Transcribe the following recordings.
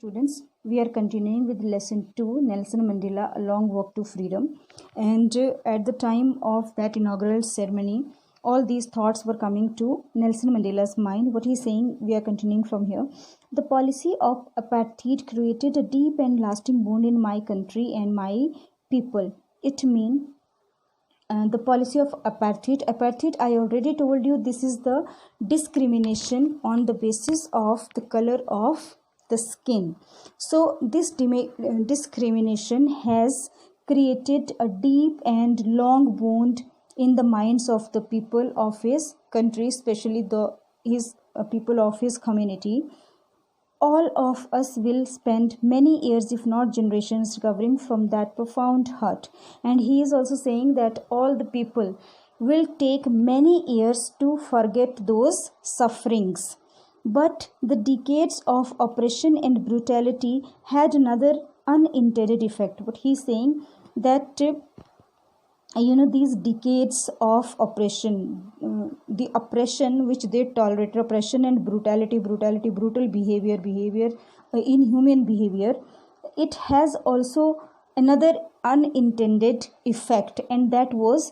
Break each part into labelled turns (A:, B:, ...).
A: Students, we are continuing with lesson 2, Nelson Mandela, A Long Walk to Freedom. And at the time of that inaugural ceremony, all these thoughts were coming to Nelson Mandela's mind. What he's saying, we are continuing from here. The policy of apartheid created a deep and lasting wound in my country and my people. It means the policy of apartheid, I already told you, this is the discrimination on the basis of the color of the skin. So this discrimination has created a deep and long wound in the minds of the people of his country, especially his people of his community. All of us will spend many years, if not generations, recovering from that profound hurt. And he is also saying that all the people will take many years to forget those sufferings. But the decades of oppression and brutality had another unintended effect. But he is saying that these decades of oppression, the oppression which they tolerate, oppression and brutal behavior, inhuman behavior, it has also another unintended effect, and that was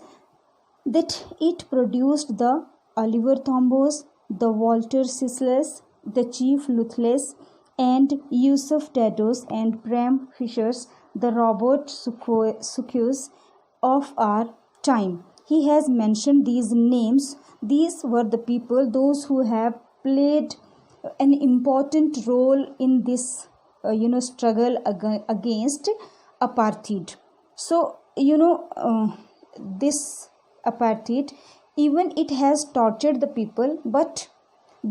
A: that it produced the Oliver Thambos, the Walter Sisles, the Chief Luthless, and Yusuf Dados and Prem Fishers, the Robert Sukius of our time. He has mentioned these names. These were the people, those who have played an important role in this struggle against apartheid. So this apartheid, even it has tortured the people, but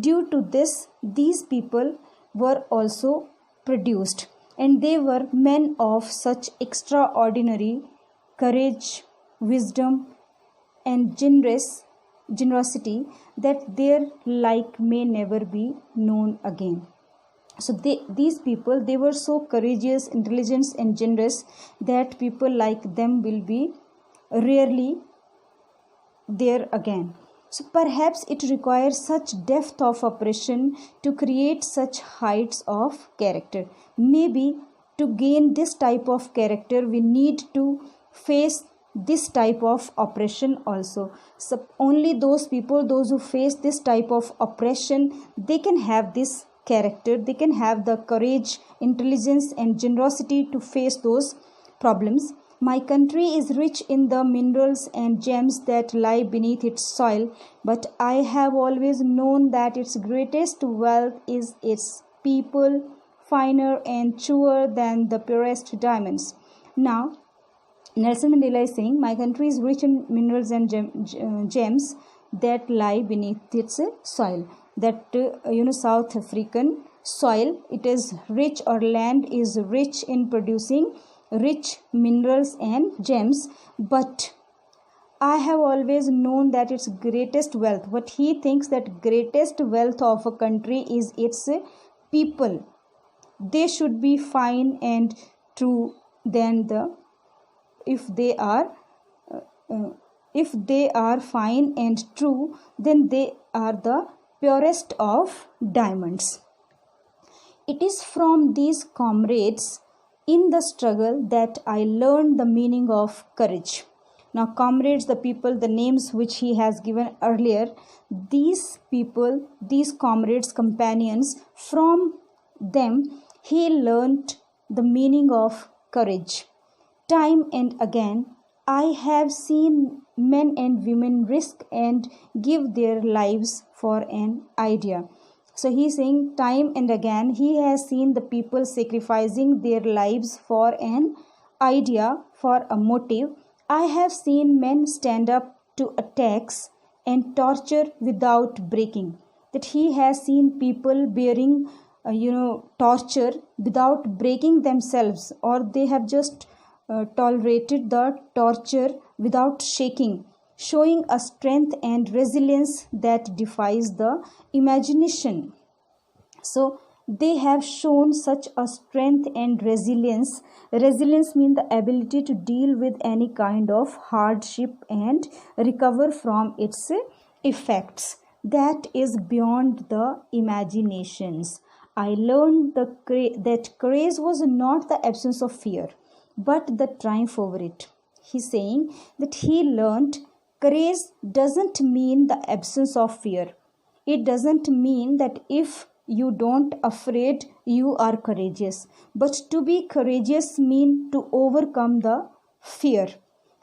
A: due to this, these people were also produced, and they were men of such extraordinary courage, wisdom, and generosity that their like may never be known again. So these people, they were so courageous, intelligent, and generous that people like them will be rarely there again. So perhaps it requires such depth of oppression to create such heights of character. Maybe to gain this type of character, we need to face this type of oppression also. So only those people, those who face this type of oppression, they can have this character, they can have the courage, intelligence, and generosity to face those problems. My country is rich in the minerals and gems that lie beneath its soil, but I have always known that its greatest wealth is its people, finer and truer than the purest diamonds. Now, Nelson Mandela is saying, my country is rich in minerals and gems that lie beneath its soil. That South African soil, it is rich, or land is rich in producing rich minerals and gems, but I have always known that its greatest wealth, what he thinks that greatest wealth of a country is its people. They should be fine and true than if they are fine and true, then they are the purest of diamonds. It is from these comrades in the struggle that I learned the meaning of courage. Now, comrades, the people, the names which he has given earlier, these people, these comrades, companions, from them he learned the meaning of courage. Time and again, I have seen men and women risk and give their lives for an idea. So he is saying, time and again, he has seen the people sacrificing their lives for an idea, for a motive. I have seen men stand up to attacks and torture without breaking. That he has seen people bearing, torture without breaking themselves, or they have just tolerated the torture without shaking, showing a strength and resilience that defies the imagination. So they have shown such a strength and resilience. Resilience means the ability to deal with any kind of hardship and recover from its effects. That is beyond the imaginations. I learned that courage was not the absence of fear, but the triumph over it. He's saying that he learned courage doesn't mean the absence of fear. It doesn't mean that if you don't afraid, you are courageous. But to be courageous means to overcome the fear.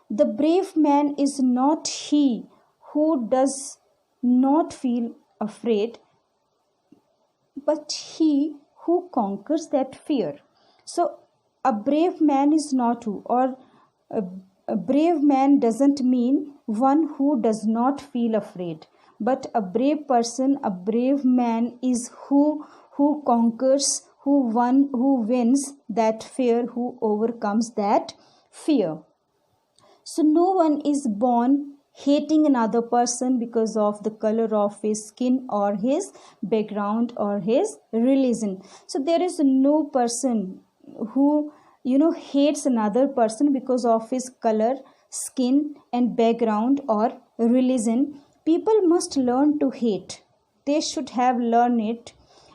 A: The brave man is not he who does not feel afraid, but he who conquers that fear. So a brave man is not who, or a, a brave man doesn't mean one who does not feel afraid, but a brave person, a brave man is who conquers, who wins that fear, who overcomes that fear. So no one is born hating another person because of the color of his skin or his background or his religion. So there is no person who hates another person because of his color, skin and background or religion. People must learn to hate. They should have learned it,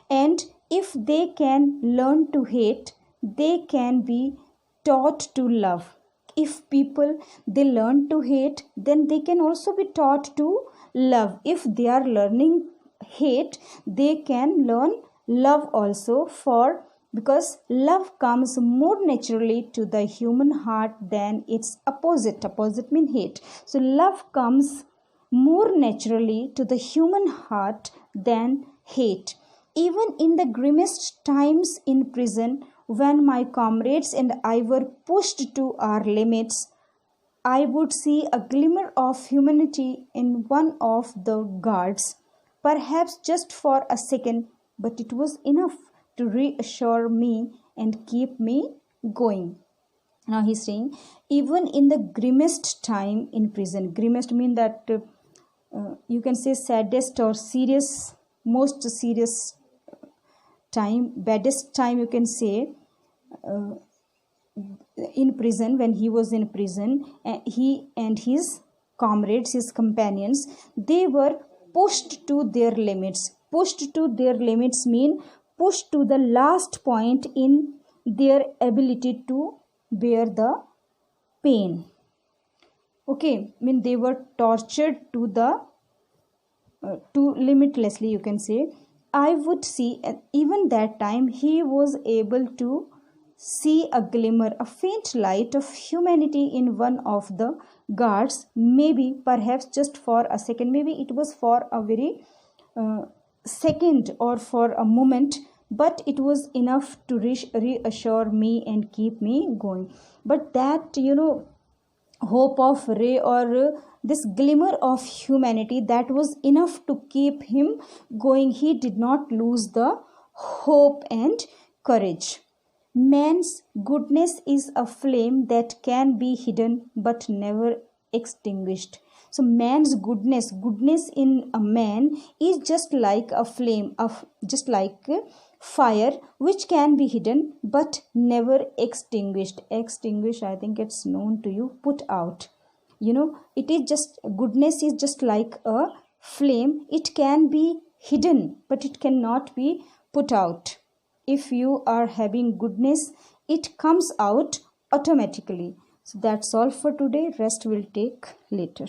A: and if they can learn to hate, they can be taught to love. If people they learn to hate, then they can also be taught to love. If they are learning hate, they can learn love also, for because love comes more naturally to the human heart than its opposite mean hate. So love comes more naturally to the human heart than hate. Even in the grimmest times in prison, when my comrades and I were pushed to our limits, I would see a glimmer of humanity in one of the guards, perhaps just for a second, but it was enough to reassure me and keep me going. Now he's saying, even in the grimmest time in prison, grimmest mean that you can say saddest or serious, most serious time, baddest time, you can say, in prison, when he was in prison, he and his comrades, his companions, they were pushed to their limits. Pushed to their limits mean pushed to the last point in their ability to bear the pain. Okay, mean they were tortured to the to limitlessly, you can say. I would see, even that time he was able to see a glimmer, a faint light of humanity in one of the guards, maybe perhaps just for a second, maybe it was for a very second or for a moment, but it was enough to reassure me and keep me going. But that hope of ray, or this glimmer of humanity, that was enough to keep him going. He did not lose the hope and courage. Man's goodness is a flame that can be hidden but never extinguished. So man's goodness in a man is just like a flame, of just like fire, which can be hidden but never extinguished. Extinguished, I think it's known to you, put out. It is just, goodness is just like a flame. It can be hidden but it cannot be put out. If you are having goodness, it comes out automatically. So that's all for today. Rest will take later.